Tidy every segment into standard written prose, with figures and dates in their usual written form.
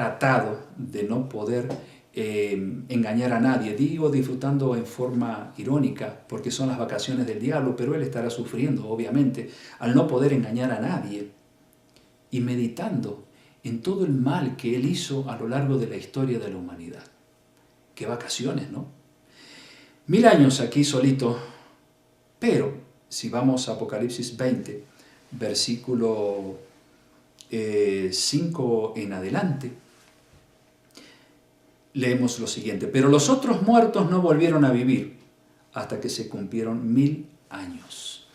atado, de no poder engañar a nadie. Digo disfrutando en forma irónica, porque son las vacaciones del diablo, pero él estará sufriendo, obviamente, al no poder engañar a nadie, y meditando en todo el mal que él hizo a lo largo de la historia de la humanidad. Qué vacaciones, ¿no? 1000 años aquí solito, pero si vamos a Apocalipsis 20, versículo 5 en adelante, leemos lo siguiente: pero los otros muertos no volvieron a vivir hasta que se cumplieron 1000 años.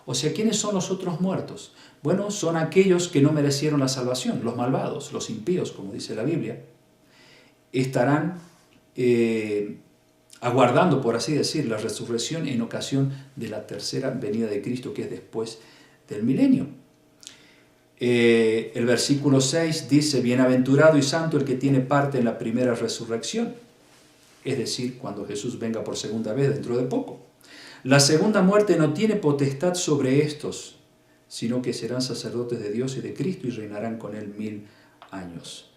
O sea, ¿quiénes son los otros muertos? Bueno, son aquellos que no merecieron la salvación, los malvados, los impíos, como dice la Biblia. Estarán aguardando, por así decir, la resurrección en ocasión de la tercera venida de Cristo, que es después del milenio. El versículo 6 dice: bienaventurado y santo el que tiene parte en la primera resurrección, es decir, cuando Jesús venga por segunda vez dentro de poco. La segunda muerte no tiene potestad sobre estos, sino que serán sacerdotes de Dios y de Cristo y reinarán con él 1000 años.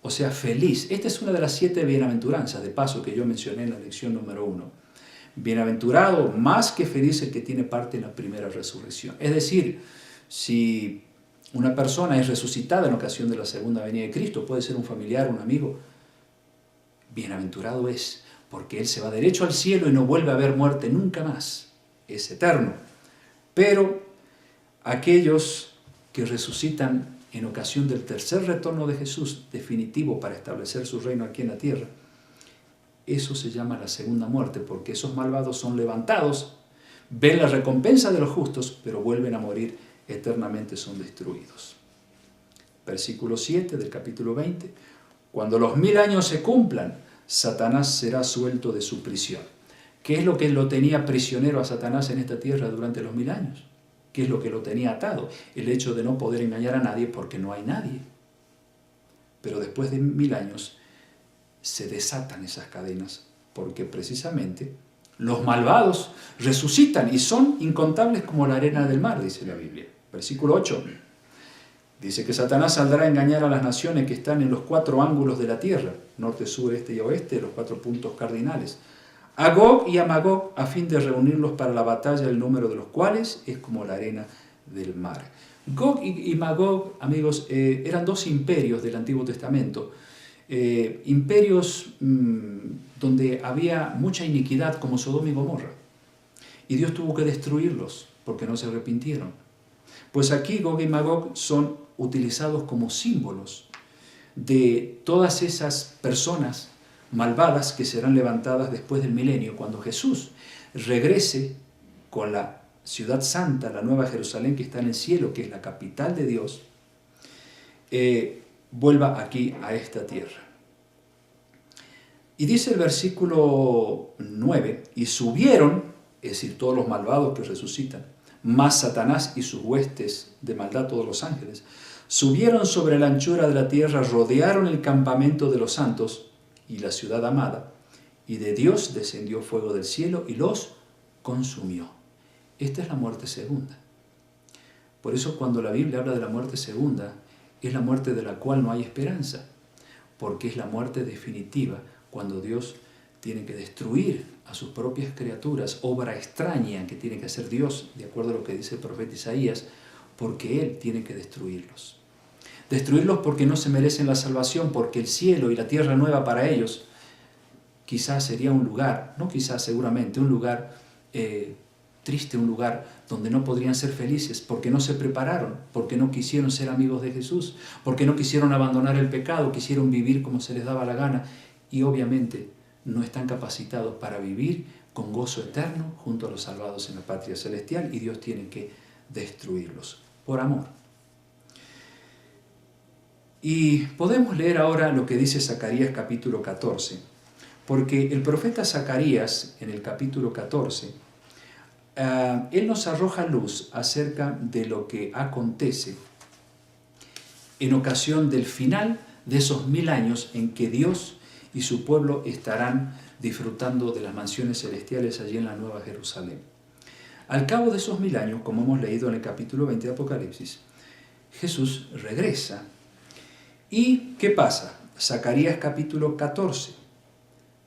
O sea, feliz. Esta es una de las 7 bienaventuranzas, de paso, que yo mencioné en la lección número 1. Bienaventurado, más que feliz el que tiene parte en la primera resurrección. Es decir, si una persona es resucitada en ocasión de la segunda venida de Cristo, puede ser un familiar, un amigo, bienaventurado es, porque él se va derecho al cielo y no vuelve a haber muerte nunca más. Es eterno. Pero aquellos que resucitan en ocasión del tercer retorno de Jesús, definitivo para establecer su reino aquí en la tierra, eso se llama la segunda muerte, porque esos malvados son levantados, ven la recompensa de los justos, pero vuelven a morir eternamente, son destruidos. Versículo 7 del capítulo 20: cuando los 1000 años se cumplan, Satanás será suelto de su prisión. ¿Qué es lo que lo tenía prisionero a Satanás en esta tierra durante los 1000 años? ¿Qué es lo que lo tenía atado? El hecho de no poder engañar a nadie, porque no hay nadie. Pero después de 1000 años se desatan esas cadenas, porque precisamente los malvados resucitan y son incontables como la arena del mar, dice la Biblia. Versículo 8 dice que Satanás saldrá a engañar a las naciones que están en los 4 ángulos de la tierra, norte, sur, este y oeste, los 4 puntos cardinales, a Gog y a Magog, a fin de reunirlos para la batalla, el número de los cuales es como la arena del mar. Gog y Magog, amigos, eran 2 imperios del Antiguo Testamento, imperios donde había mucha iniquidad, como Sodoma y Gomorra, y Dios tuvo que destruirlos porque no se arrepintieron. Pues aquí Gog y Magog son utilizados como símbolos de todas esas personas malvadas que serán levantadas después del milenio, cuando Jesús regrese con la ciudad santa, la nueva Jerusalén que está en el cielo, que es la capital de Dios, vuelva aquí a esta tierra. Y dice el versículo 9, y subieron, es decir, todos los malvados que resucitan, más Satanás y sus huestes de maldad, todos los ángeles, subieron sobre la anchura de la tierra, rodearon el campamento de los santos y la ciudad amada, y de Dios descendió fuego del cielo y los consumió. Esta es la muerte segunda. Por eso cuando la Biblia habla de la muerte segunda, es la muerte de la cual no hay esperanza, porque es la muerte definitiva, cuando Dios tiene que destruir a sus propias criaturas, obra extraña que tiene que hacer Dios, de acuerdo a lo que dice el profeta Isaías, porque Él tiene que destruirlos. Destruirlos porque no se merecen la salvación, porque el cielo y la tierra nueva para ellos quizás sería un lugar, no quizás, seguramente, un lugar triste, un lugar donde no podrían ser felices, porque no se prepararon, porque no quisieron ser amigos de Jesús, porque no quisieron abandonar el pecado, quisieron vivir como se les daba la gana, y obviamente no están capacitados para vivir con gozo eterno junto a los salvados en la patria celestial, y Dios tiene que destruirlos por amor. Y podemos leer ahora lo que dice Zacarías capítulo 14, porque el profeta Zacarías en el capítulo 14, él nos arroja luz acerca de lo que acontece en ocasión del final de esos 1000 años en que Dios y su pueblo estarán disfrutando de las mansiones celestiales allí en la Nueva Jerusalén. Al cabo de esos 1000 años, como hemos leído en el capítulo 20 de Apocalipsis, Jesús regresa ¿Y qué pasa? Zacarías capítulo 14,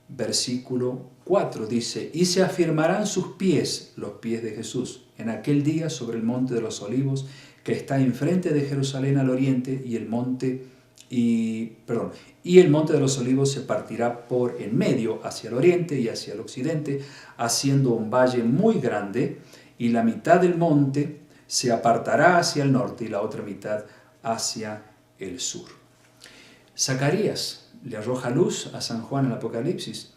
versículo 4 dice: y se afirmarán sus pies, los pies de Jesús, en aquel día sobre el monte de los olivos que está enfrente de Jerusalén al oriente, y el monte de los olivos se partirá por en medio hacia el oriente y hacia el occidente, haciendo un valle muy grande, y la mitad del monte se apartará hacia el norte y la otra mitad hacia el sur. Zacarías le arroja luz a San Juan en el Apocalipsis,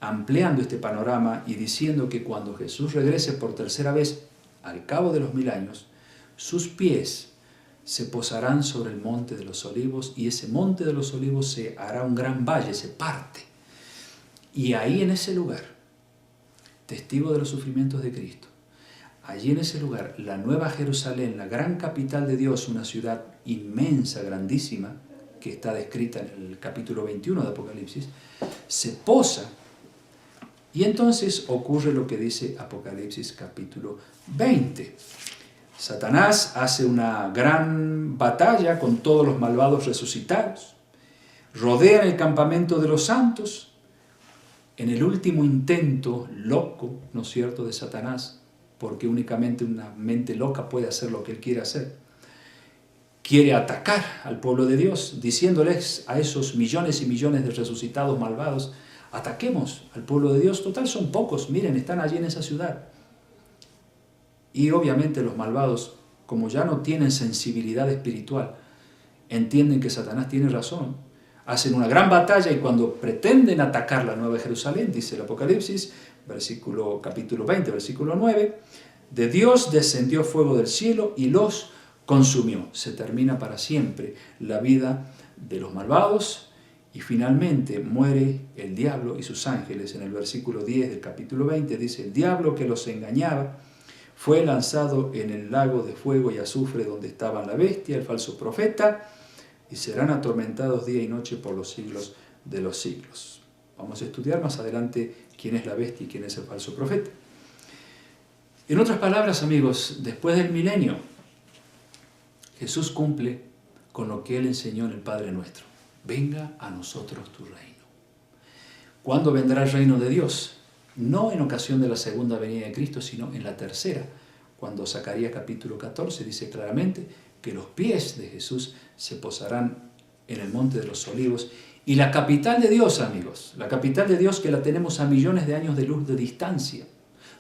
ampliando este panorama y diciendo que cuando Jesús regrese por tercera vez, al cabo de los 1000 años, sus pies se posarán sobre el monte de los olivos, y ese monte de los olivos se hará un gran valle, se parte. Y ahí en ese lugar, testigo de los sufrimientos de Cristo, allí en ese lugar, la Nueva Jerusalén, la gran capital de Dios, una ciudad inmensa, grandísima, que está descrita en el capítulo 21 de Apocalipsis, se posa, y entonces ocurre lo que dice Apocalipsis capítulo 20. Satanás hace una gran batalla con todos los malvados resucitados, rodean el campamento de los santos, en el último intento loco, ¿no es cierto?, de Satanás, porque únicamente una mente loca puede hacer lo que él quiere hacer. Quiere atacar al pueblo de Dios, diciéndoles a esos millones y millones de resucitados malvados: ataquemos al pueblo de Dios, total son pocos, miren, están allí en esa ciudad. Y obviamente los malvados, como ya no tienen sensibilidad espiritual, entienden que Satanás tiene razón, hacen una gran batalla, y cuando pretenden atacar la Nueva Jerusalén, dice el Apocalipsis, capítulo 20, versículo 9, de Dios descendió fuego del cielo y los consumió. Se termina para siempre la vida de los malvados, y finalmente muere el diablo y sus ángeles. En el versículo 10 del capítulo 20 dice: el diablo que los engañaba fue lanzado en el lago de fuego y azufre, donde estaban la bestia, el falso profeta, y serán atormentados día y noche por los siglos de los siglos. Vamos a estudiar más adelante quién es la bestia y quién es el falso profeta. En otras palabras, amigos, después del milenio, Jesús cumple con lo que Él enseñó en el Padre Nuestro: venga a nosotros tu reino. ¿Cuándo vendrá el reino de Dios? No en ocasión de la segunda venida de Cristo, sino en la tercera, cuando Zacarías capítulo 14 dice claramente que los pies de Jesús se posarán en el monte de los olivos, y la capital de Dios, amigos, la capital de Dios, que la tenemos a millones de años de luz de distancia,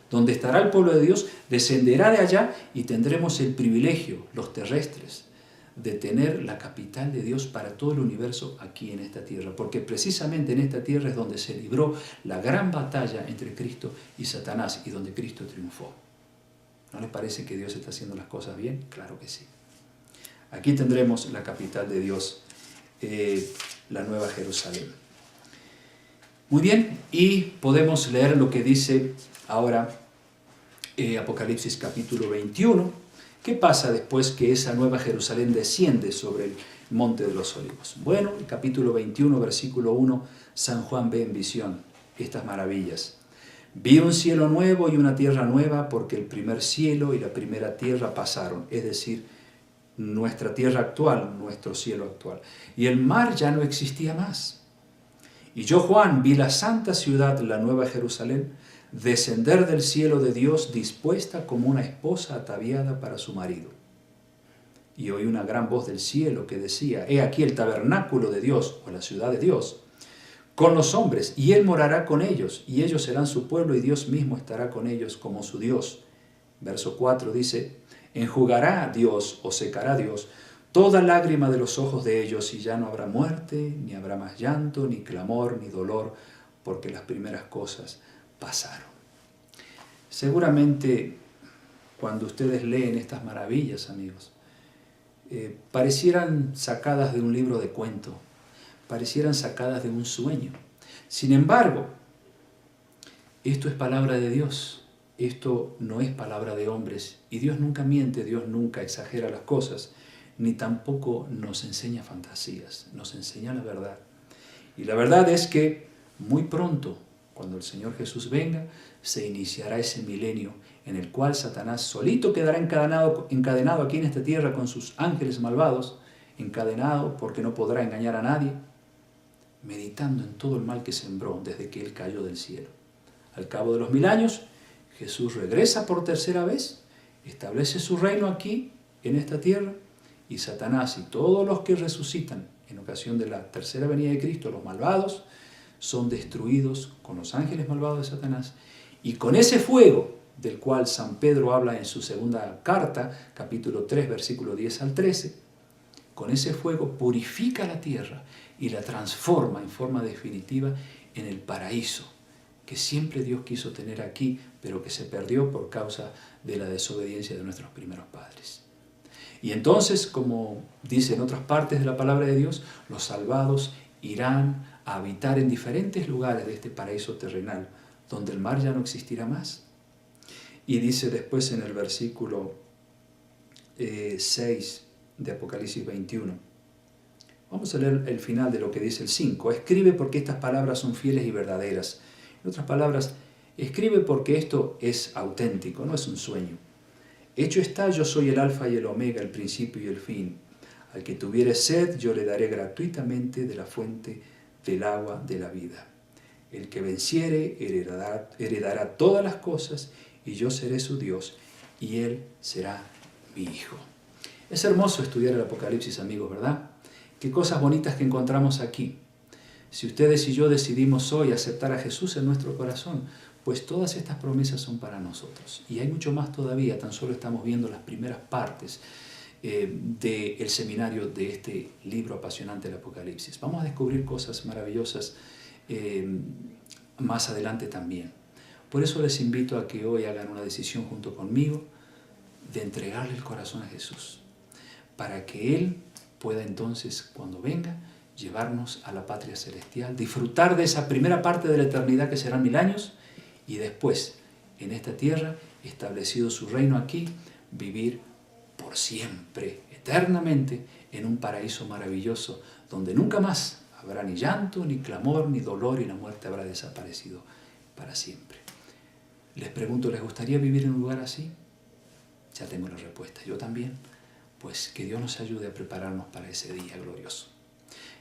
donde estará el pueblo de Dios, descenderá de allá, y tendremos el privilegio, los terrestres, de tener la capital de Dios para todo el universo aquí en esta tierra, porque precisamente en esta tierra es donde se libró la gran batalla entre Cristo y Satanás, y donde Cristo triunfó. ¿No les parece que Dios está haciendo las cosas bien? Claro que sí. Aquí tendremos la capital de Dios, la Nueva Jerusalén. Muy bien, y podemos leer lo que dice ahora Apocalipsis capítulo 21. ¿Qué pasa después que esa Nueva Jerusalén desciende sobre el monte de los olivos? Bueno, el capítulo 21, versículo 1, San Juan ve en visión estas maravillas. Vi un cielo nuevo y una tierra nueva, porque el primer cielo y la primera tierra pasaron, es decir, nuestra tierra actual, nuestro cielo actual. Y el mar ya no existía más. Y yo, Juan, vi la santa ciudad, la Nueva Jerusalén, descender del cielo de Dios, dispuesta como una esposa ataviada para su marido. Y oí una gran voz del cielo que decía: he aquí el tabernáculo de Dios, o la ciudad de Dios, con los hombres, y Él morará con ellos, y ellos serán su pueblo, y Dios mismo estará con ellos como su Dios. Verso 4 dice: enjugará Dios, o secará Dios, toda lágrima de los ojos de ellos, y ya no habrá muerte, ni habrá más llanto, ni clamor, ni dolor, porque las primeras cosas pasaron. Seguramente cuando ustedes leen estas maravillas, amigos, parecieran sacadas de un libro de cuento, parecieran sacadas de un sueño. Sin embargo, esto es palabra de Dios, esto no es palabra de hombres, y Dios nunca miente, Dios nunca exagera las cosas, ni tampoco nos enseña fantasías, nos enseña la verdad. Y la verdad es que muy pronto, cuando el Señor Jesús venga, se iniciará ese milenio en el cual Satanás solito quedará encadenado aquí en esta tierra con sus ángeles malvados, encadenado porque no podrá engañar a nadie, meditando en todo el mal que sembró desde que Él cayó del cielo. Al cabo de los 1000 años, Jesús regresa por tercera vez, establece su reino aquí, en esta tierra, y Satanás y todos los que resucitan en ocasión de la tercera venida de Cristo, los malvados, son destruidos con los ángeles malvados de Satanás, y con ese fuego del cual San Pedro habla en su segunda carta, capítulo 3, versículo 10 al 13, con ese fuego purifica la tierra y la transforma en forma definitiva en el paraíso que siempre Dios quiso tener aquí, pero que se perdió por causa de la desobediencia de nuestros primeros padres. Y entonces, como dice en otras partes de la palabra de Dios, los salvados irán a habitar en diferentes lugares de este paraíso terrenal, donde el mar ya no existirá más. Y dice después en el versículo 6 de Apocalipsis 21. Vamos a leer el final de lo que dice el 5. Escribe porque estas palabras son fieles y verdaderas. En otras palabras, escribe porque esto es auténtico, no es un sueño. Hecho está, yo soy el alfa y el omega, el principio y el fin. Al que tuviere sed, yo le daré gratuitamente de la fuente del agua de la vida. El que venciere heredará todas las cosas, y yo seré su Dios, y él será mi hijo. Es hermoso estudiar el Apocalipsis, amigos, ¿verdad? Qué cosas bonitas que encontramos aquí. Si ustedes y yo decidimos hoy aceptar a Jesús en nuestro corazón, pues todas estas promesas son para nosotros. Y hay mucho más todavía, tan solo estamos viendo las primeras partes del seminario de este libro apasionante del Apocalipsis. Vamos a descubrir cosas maravillosas más adelante también. Por eso les invito a que hoy hagan una decisión junto conmigo de entregarle el corazón a Jesús, para que Él pueda entonces, cuando venga, llevarnos a la patria celestial, disfrutar de esa primera parte de la eternidad que serán 1000 años, y después, en esta tierra, establecido su reino aquí, vivir por siempre, eternamente, en un paraíso maravilloso, donde nunca más habrá ni llanto, ni clamor, ni dolor, y la muerte habrá desaparecido para siempre. Les pregunto, ¿les gustaría vivir en un lugar así? Ya tengo la respuesta, yo también. Pues que Dios nos ayude a prepararnos para ese día glorioso.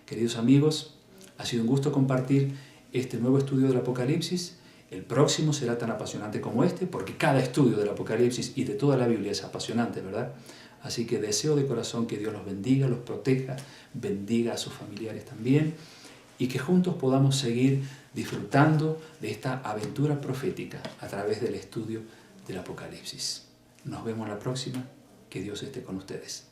Queridos amigos, ha sido un gusto compartir este nuevo estudio del Apocalipsis. El próximo será tan apasionante como este, porque cada estudio del Apocalipsis y de toda la Biblia es apasionante, ¿verdad? Así que deseo de corazón que Dios los bendiga, los proteja, bendiga a sus familiares también, y que juntos podamos seguir disfrutando de esta aventura profética a través del estudio del Apocalipsis. Nos vemos la próxima. Que Dios esté con ustedes.